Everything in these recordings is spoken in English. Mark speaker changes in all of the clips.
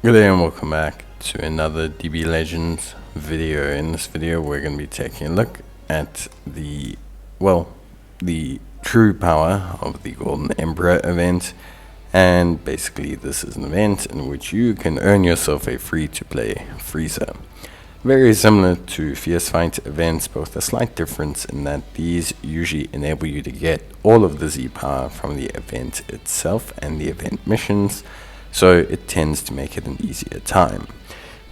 Speaker 1: Good day and welcome back to another DB Legends video. In this video we're going to be taking a look at the true power of the Golden Emperor event, and basically this is an event in which you can earn yourself a free-to-play Frieza. Very similar to Fierce Fight events, but with a slight difference in that these usually enable you to get all of the Z power from the event itself and the event missions, so it tends to make it an easier time.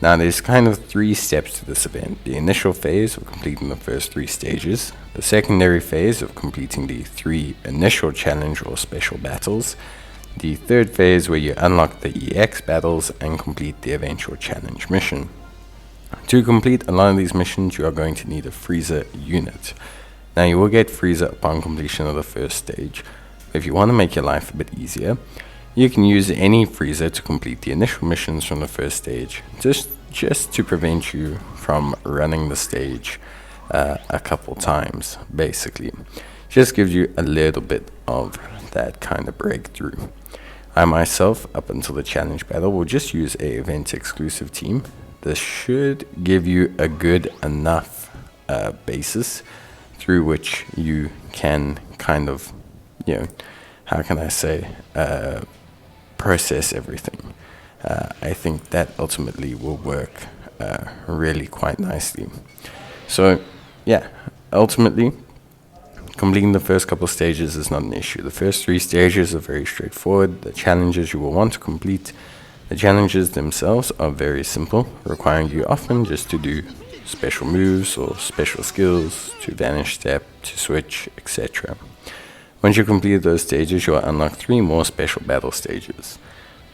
Speaker 1: Now there's kind of 3 steps to this event: the initial phase of completing the first 3 stages, the secondary phase of completing the 3 initial challenge or special battles, the third phase where you unlock the EX battles and complete the eventual challenge mission. To complete a lot of these missions you are going to need a Frieza unit. Now you will get Frieza upon completion of the first stage. If you want to make your life a bit easier, you can use any Frieza to complete the initial missions from the first stage, just to prevent you from running the stage a couple times, basically. Just gives you a little bit of that kind of breakthrough. I myself, up until the challenge battle, will just use a event exclusive team. This should give you a good enough basis through which you can kind of, how can I say, process everything. I think that ultimately will work really quite nicely. So yeah, ultimately completing the first couple stages is not an issue. The first 3 stages are very straightforward. The challenges you will want to complete, the challenges themselves are very simple, requiring you often just to do special moves or special skills, to vanish step, to switch, etc. Once you complete those stages, you'll unlock 3 more special battle stages.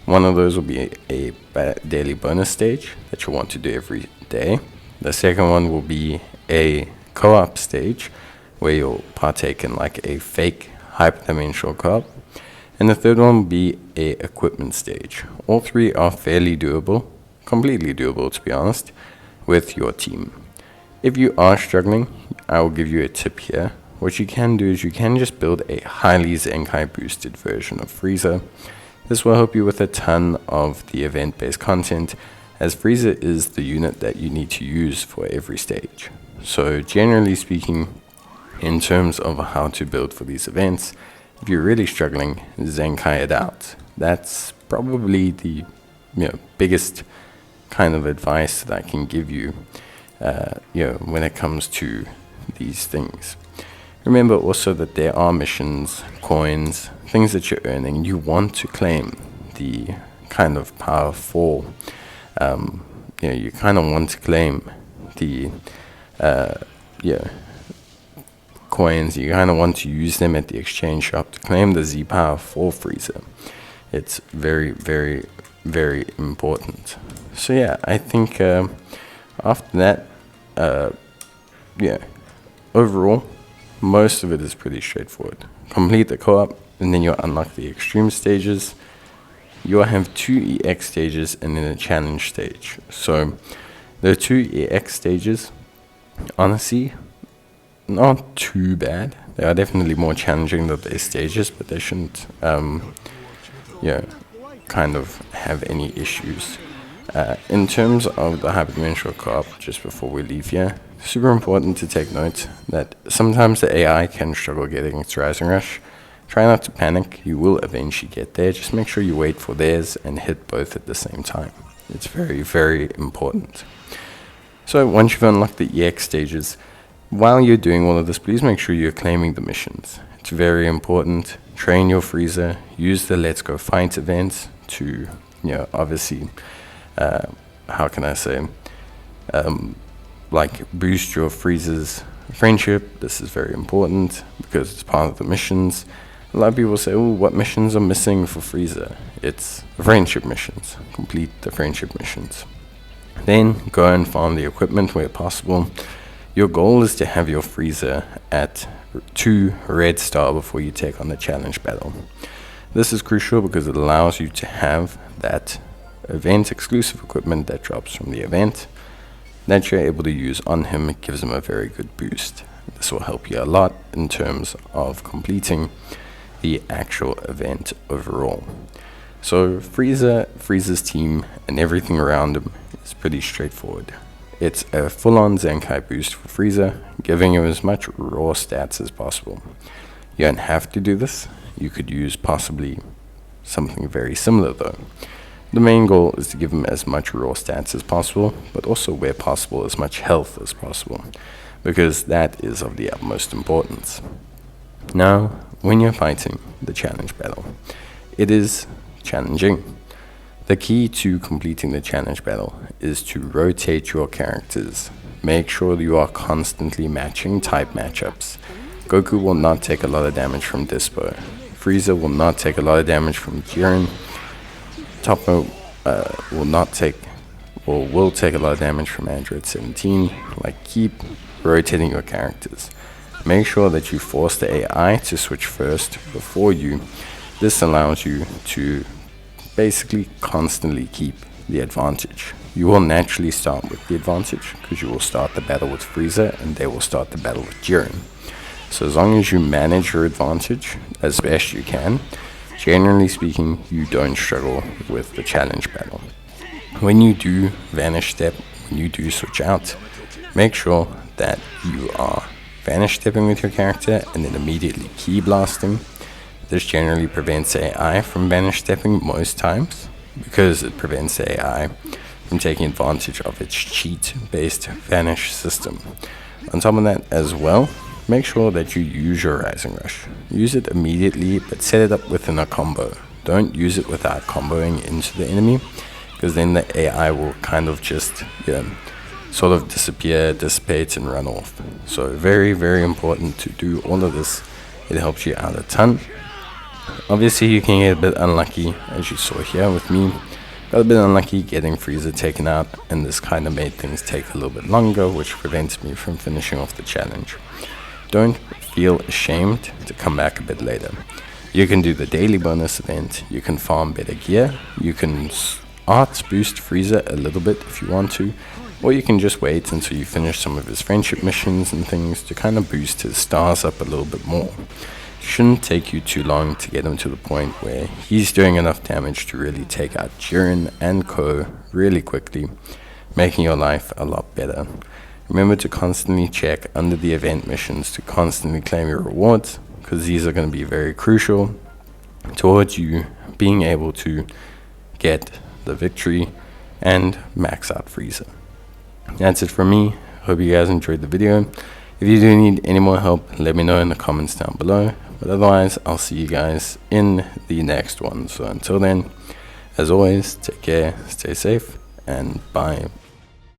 Speaker 1: One of those will be a daily bonus stage that you'll want to do every day. The second one will be a co-op stage where you'll partake in like a fake hyperdimensional co-op. And the third one will be a equipment stage. All 3 are fairly doable, completely doable to be honest, with your team. If you are struggling, I will give you a tip here. What you can do is you can just build a highly Zenkai boosted version of Frieza. This will help you with a ton of the event-based content, as Frieza is the unit that you need to use for every stage. So generally speaking, in terms of how to build for these events, if you're really struggling, Zenkai it out. That's probably the biggest kind of advice that I can give you, when it comes to these things. Remember also that there are missions, coins, things that you're earning. You want to claim the kind of power for, you kind of want to claim the, coins. You kind of want to use them at the exchange shop to claim the Z power for Frieza. It's very, very, very important. So yeah, I think after that, overall, most of it is pretty straightforward. Complete the co-op, and then you'll unlock the extreme stages. You'll have 2 EX stages and then a challenge stage. So the 2 EX stages, honestly, not too bad. They are definitely more challenging than their stages, but they shouldn't, kind of have any issues. In terms of the hyperdimensional co-op, just before we leave here, super important to take note that sometimes the AI can struggle getting its Rising Rush. Try not to panic, you will eventually get there. Just make sure you wait for theirs and hit both at the same time. It's very, very important. So once you've unlocked the EX stages, while you're doing all of this, please make sure you're claiming the missions. It's very important. Train your Frieza, use the Let's Go Fight events to, obviously, how can I say, boost your Frieza's friendship. This is very important because it's part of the missions. A lot of people say, oh, what missions are missing for Frieza? It's the friendship missions. Complete the friendship missions. Then go and farm the equipment where possible. Your goal is to have your Frieza at 2 red star before you take on the challenge battle. This is crucial because it allows you to have that event exclusive equipment that drops from the event that you're able to use on him. It gives him a very good boost. This will help you a lot in terms of completing the actual event overall. So Frieza's team and everything around him is pretty straightforward. It's a full-on Zenkai boost for Frieza, giving him as much raw stats as possible. You don't have to do this. You could use possibly something very similar though. The main goal is to give him as much raw stats as possible, but also where possible as much health as possible, because that is of the utmost importance. Now, when you're fighting the challenge battle, it is challenging. The key to completing the challenge battle is to rotate your characters. Make sure you are constantly matching type matchups. Goku will not take a lot of damage from Dyspo. Frieza will not take a lot of damage from Jiren. Toppo will take a lot of damage from Android 17. Like, keep rotating your characters. Make sure that you force the AI to switch first before you. This allows you to basically constantly keep the advantage. You will naturally start with the advantage because you will start the battle with Frieza and they will start the battle with Jiren. So as long as you manage your advantage as best you can, generally speaking, you don't struggle with the challenge battle. When you do vanish step, when you do switch out, make sure that you are vanish stepping with your character and then immediately ki blasting. This generally prevents AI from vanish stepping most times, because it prevents AI from taking advantage of its cheat-based vanish system. On top of that as well, make sure that you use your Rising Rush. Use it immediately, but set it up within a combo. Don't use it without comboing into the enemy, because then the AI will kind of just sort of disappear, dissipate, and run off. So very, very important to do all of this. It helps you out a ton. Obviously, you can get a bit unlucky, as you saw here with me. Got a bit unlucky getting Frieza taken out, and this kind of made things take a little bit longer, which prevented me from finishing off the challenge. Don't feel ashamed to come back a bit later. You can do the daily bonus event, you can farm better gear, you can art boost Frieza a little bit if you want to, or you can just wait until you finish some of his friendship missions and things to kind of boost his stars up a little bit more. It shouldn't take you too long to get him to the point where he's doing enough damage to really take out Jiren and Ko really quickly, making your life a lot better. Remember to constantly check under the event missions to constantly claim your rewards, because these are going to be very crucial towards you being able to get the victory and max out Frieza. That's it from me. Hope you guys enjoyed the video. If you do need any more help, let me know in the comments down below. But otherwise, I'll see you guys in the next one. So until then, as always, take care, stay safe, and bye.